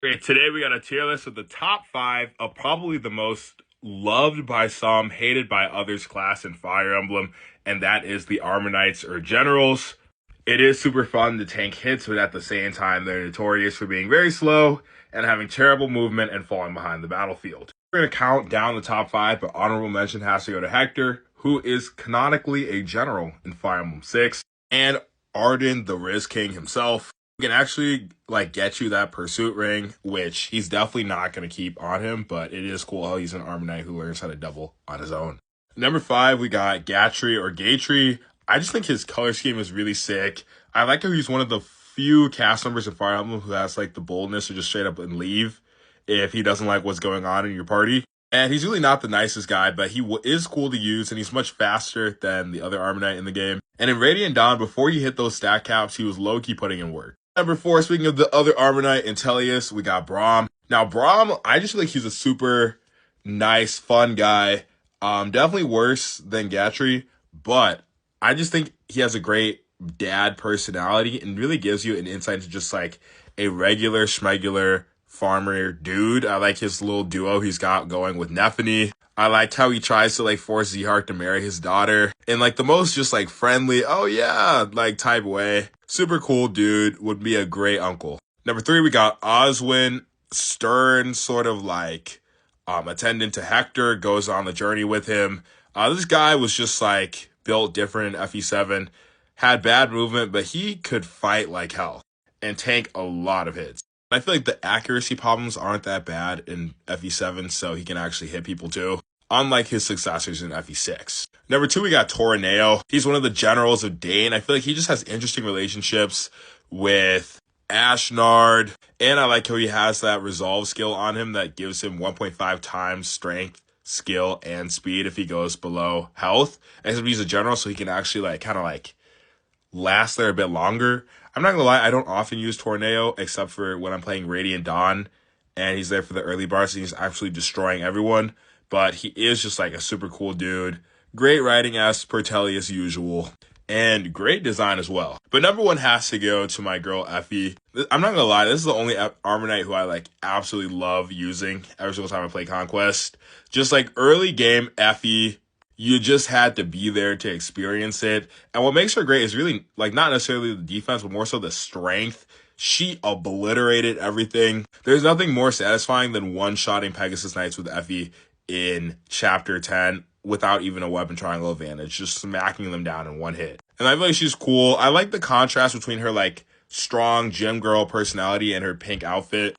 Great. Today we got a tier list of the top 5 of probably the most loved by some, hated by others class in Fire Emblem, and that is the Armor Knights or Generals. It is super fun to tank hits, but at the same time, they're notorious for being very slow and having terrible movement and falling behind the battlefield. We're going to count down the top 5, but honorable mention has to go to Hector, who is canonically a general in Fire Emblem 6, and Arden, the Riz King himself. Can actually get you that pursuit ring, which he's definitely not going to keep on him, but it is cool how he's an Armor Knight who learns how to double on his own. Number 5, we got Gatry or Gatry. I just think his color scheme is really sick. I like how he's one of the few cast members in Fire Emblem who has the boldness to just straight up and leave if he doesn't like what's going on in your party. And he's really not the nicest guy, but he is cool to use, and he's much faster than the other Armor Knight in the game. And in Radiant Dawn, before you hit those stat caps, he was low-key putting in work. Number 4, speaking of the other Armor Knight, Intelius, we got Braum. Now, Braum, I just feel like he's a super nice, fun guy. Definitely worse than Gatry, but I just think he has a great dad personality and really gives you an insight into just a regular schmegular farmer dude. I like his little duo he's got going with Nephany. I like how he tries to force Zehark to marry his daughter in the most just friendly, oh yeah, type way. Super cool dude, would be a great uncle. Number 3, we got Oswin, stern, sort of attendant to Hector, goes on the journey with him. This guy was just built different in FE7, had bad movement, but he could fight like hell and tank a lot of hits. I feel like the accuracy problems aren't that bad in FE7, so he can actually hit people too, unlike his successors in FE6. Number 2, we got Torneo. He's one of the generals of Dane. I feel like he just has interesting relationships with Ashnard, and I like how he has that resolve skill on him that gives him 1.5 times strength, skill, and speed if he goes below health. And he's a general, so he can actually last there a bit longer. I'm not gonna lie, I don't often use Torneo except for when I'm playing Radiant Dawn and he's there for the early bars and he's actually destroying everyone. But he is just a super cool dude. Great writing as per Telly as usual. And great design as well. But number 1 has to go to my girl Effie. I'm not gonna lie, this is the only Armor Knight who I absolutely love using every single time I play Conquest. Just early game Effie, you just had to be there to experience it. And what makes her great is really not necessarily the defense, but more so the strength. She obliterated everything. There's nothing more satisfying than one-shotting Pegasus Knights with Effie in Chapter 10 without even a weapon triangle advantage, just smacking them down in one hit. And I feel like she's cool. I like the contrast between her strong gym girl personality and her pink outfit.